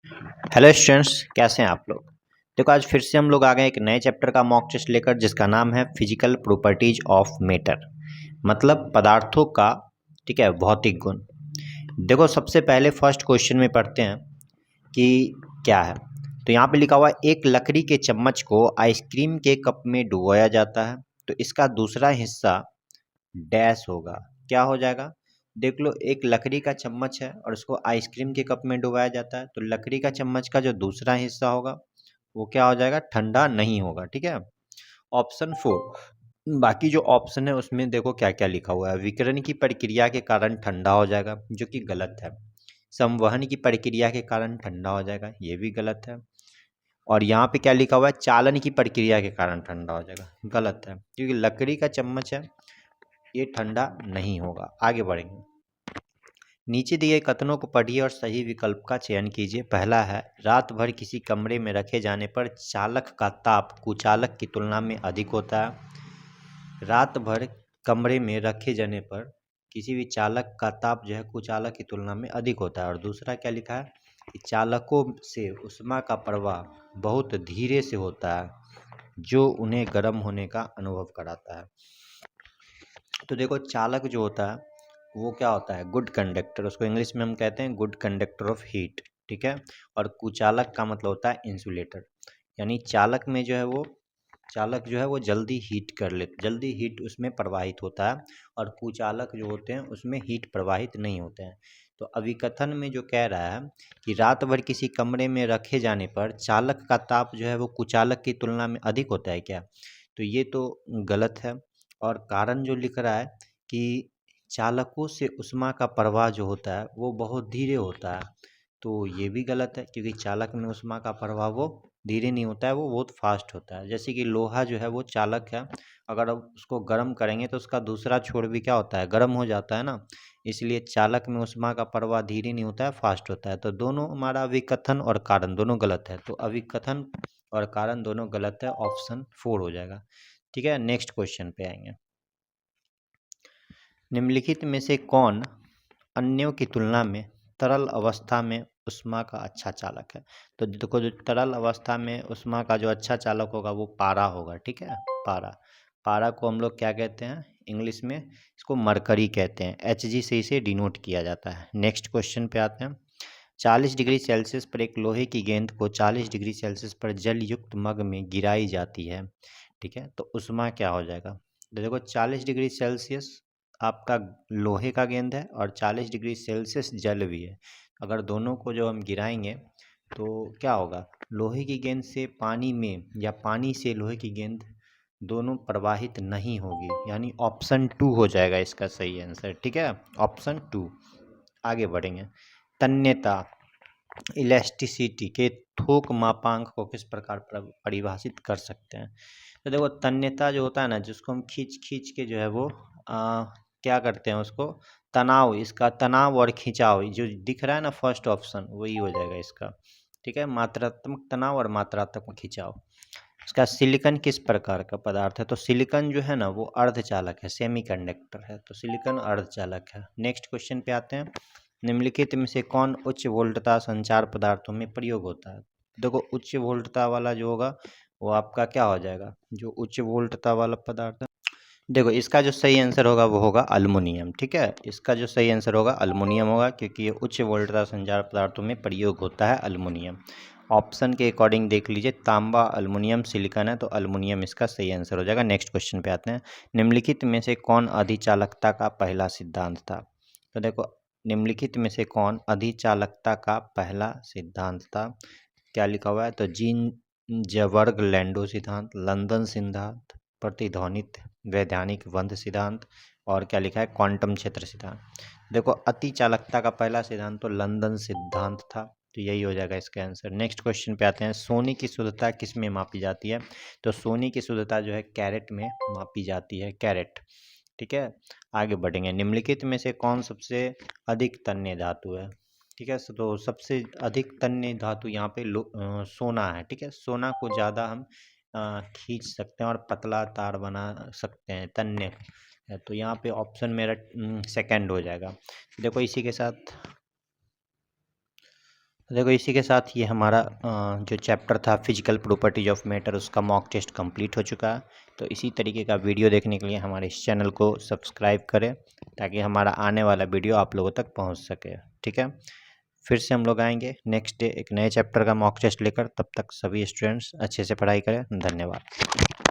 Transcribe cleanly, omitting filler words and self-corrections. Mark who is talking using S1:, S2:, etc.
S1: Hello students, कैसे हैं आप लोग। देखो, आज फिर से हम लोग आ गए एक नए चैप्टर का मॉक टेस्ट लेकर, जिसका नाम है फिजिकल प्रॉपर्टीज ऑफ मैटर, मतलब पदार्थों का, ठीक है, भौतिक गुण। देखो, सबसे पहले फर्स्ट क्वेश्चन में पढ़ते हैं कि क्या है। तो यहाँ पे लिखा हुआ है, एक लकड़ी के चम्मच को आइसक्रीम के कप में डुबोया जाता है, तो इसका दूसरा हिस्सा डैश होगा। क्या हो जाएगा? देख लो, एक लकड़ी का चम्मच है और उसको आइसक्रीम के कप में डुबाया जाता है, तो लकड़ी का चम्मच का जो दूसरा हिस्सा होगा वो क्या हो जाएगा? ठंडा नहीं होगा। ठीक है। ऑप्शन 4। बाकी जो ऑप्शन है उसमें देखो क्या क्या लिखा हुआ है। विकिरण की प्रक्रिया के कारण ठंडा हो जाएगा, जो कि गलत है। संवहन की प्रक्रिया के कारण ठंडा हो जाएगा, ये भी गलत है। और यहाँ पे क्या लिखा हुआ है? चालन की प्रक्रिया के कारण ठंडा हो जाएगा, गलत है, क्योंकि लकड़ी का चम्मच है, ये ठंडा नहीं होगा। आगे बढ़ेंगे। नीचे दिए कथनों को पढ़िए और सही विकल्प का चयन कीजिए। पहला है, रात भर किसी कमरे में रखे जाने पर चालक का ताप कुचालक की तुलना में अधिक होता है। रात भर कमरे में रखे जाने पर किसी भी चालक का ताप जो है कुचालक की तुलना में अधिक होता है। और दूसरा क्या लिखा है कि चालकों से ऊष्मा का प्रवाह बहुत धीरे से होता है, जो उन्हें गर्म होने का अनुभव कराता है। तो देखो, चालक जो होता है वो क्या होता है? Good conductor. उसको इंग्लिश में हम कहते हैं गुड कंडक्टर ऑफ हीट। ठीक है। और कुचालक का मतलब होता है इंसुलेटर। यानी चालक जो है वो जल्दी हीट कर ले, जल्दी हीट उसमें प्रवाहित होता है। और कुचालक जो होते हैं उसमें हीट प्रवाहित नहीं होते हैं। तो अभिकथन में जो कह रहा है कि रात भर किसी कमरे में रखे जाने पर चालक का ताप जो है वो कुचालक की तुलना में अधिक होता है क्या? तो ये तो गलत है। और कारण जो लिख रहा है कि चालकों से ऊष्मा का प्रवाह जो होता है वो बहुत धीरे होता है, तो ये भी गलत है, क्योंकि चालक में ऊष्मा का प्रवाह वो धीरे नहीं होता है, वो बहुत फास्ट होता है। जैसे कि लोहा जो है वो चालक है, अगर आप उसको गर्म करेंगे तो उसका दूसरा छोर भी क्या होता है? गर्म हो जाता है ना। इसलिए चालक में ऊष्मा का प्रवाह धीरे नहीं होता है, फास्ट होता है। तो दोनों हमारा अभिकथन और कारण दोनों गलत है, तो अभिकथन और कारण दोनों गलत है, ऑप्शन 4 हो जाएगा। ठीक है। नेक्स्ट क्वेश्चन पे आएंगे। निम्नलिखित में से कौन अन्यों की तुलना में तरल अवस्था में ऊष्मा का अच्छा चालक है? तो देखो, जो तरल अवस्था में ऊष्मा का जो अच्छा चालक होगा वो पारा होगा। ठीक है। पारा। पारा को हम लोग क्या कहते हैं? इंग्लिश में इसको मरकरी कहते हैं। Hg से इसे डिनोट किया जाता है। नेक्स्ट क्वेश्चन पे आते हैं। 40 डिग्री सेल्सियस पर एक लोहे की गेंद को 40 डिग्री सेल्सियस पर जल युक्त मग में गिराई जाती है। ठीक है। तो ऊष्मा क्या हो जाएगा? तो देखो, 40 डिग्री सेल्सियस आपका लोहे का गेंद है और 40 डिग्री सेल्सियस जल भी है। अगर दोनों को जो हम गिराएंगे तो क्या होगा? लोहे की गेंद से पानी में या पानी से लोहे की गेंद दोनों प्रवाहित नहीं होगी, यानी ऑप्शन 2 हो जाएगा इसका सही आंसर। ठीक है। ऑप्शन 2। आगे बढ़ेंगे। तन्यता, इलास्टिसिटी के थोक मापांक को किस प्रकार परिभाषित कर सकते हैं? तो देखो, तन्यता जो होता है ना, जिसको हम खींच खींच के जो है वो क्या करते हैं उसको? तनाव, इसका तनाव और खिंचाव जो दिख रहा है ना, फर्स्ट ऑप्शन वही हो जाएगा इसका। ठीक है। मात्रात्मक तनाव और मात्रात्मक खिंचाव। इसका सिलिकॉन किस प्रकार का पदार्थ है? तो सिलिकॉन जो है ना वो अर्धचालक है, सेमीकंडक्टर है, तो सिलिकॉन अर्धचालक है। नेक्स्ट क्वेश्चन पे आते हैं। निम्नलिखित में से कौन उच्च वोल्टता संचार पदार्थों में प्रयोग होता है? देखो, उच्च वोल्टता वाला जो होगा वो आपका क्या हो जाएगा? जो उच्च वोल्टता वाला पदार्थ है, देखो इसका जो सही आंसर होगा वो होगा अल्युमिनियम। ठीक है। इसका जो सही आंसर होगा अल्युमिनियम होगा, क्योंकि ये उच्च वोल्टता संचार पदार्थों में प्रयोग होता है अल्युमिनियम। ऑप्शन के अकॉर्डिंग देख लीजिए, तांबा, अल्युमिनियम, सिलिकॉन है, तो अल्युमिनियम इसका सही आंसर हो जाएगा। नेक्स्ट क्वेश्चन पे आते हैं। निम्नलिखित में से कौन अधिचालकता का पहला सिद्धांत था? तो देखो, निम्नलिखित में से कौन अधिचालकता का पहला सिद्धांत था? क्या लिखा हुआ है? तो जीन जबर्ग लैंडो सिद्धांत, लंदन सिद्धांत, प्रतिध्वनित वैधानिक बंध सिद्धांत, और क्या लिखा है? क्वांटम क्षेत्र सिद्धांत। देखो, अति चालकता का पहला सिद्धांत तो लंदन सिद्धांत था, तो यही हो जाएगा इसका आंसर। नेक्स्ट क्वेश्चन पे आते हैं। सोने की शुद्धता किस में मापी जाती है? तो सोने की शुद्धता जो है कैरेट में मापी जाती है, कैरेट। ठीक है। आगे बढ़ेंगे। निम्नलिखित में से कौन सबसे अधिक तन्य धातु है? ठीक है। तो सबसे अधिक तन्य धातु यहाँ पे सोना है। ठीक है। सोना को ज़्यादा हम खींच सकते हैं और पतला तार बना सकते हैं, तन्य है। तो यहाँ पे ऑप्शन मेरा सेकंड हो जाएगा। देखो, इसी के साथ देखो इसी के साथ ये हमारा जो चैप्टर था फिजिकल प्रॉपर्टीज ऑफ मैटर उसका मॉक टेस्ट कंप्लीट हो चुका है। तो इसी तरीके का वीडियो देखने के लिए हमारे इस चैनल को सब्सक्राइब करें ताकि हमारा आने वाला वीडियो आप लोगों तक पहुंच सके। ठीक है, फिर से हम लोग आएंगे नेक्स्ट डे एक नए चैप्टर का मॉक टेस्ट लेकर। तब तक सभी स्टूडेंट्स अच्छे से पढ़ाई करें। धन्यवाद।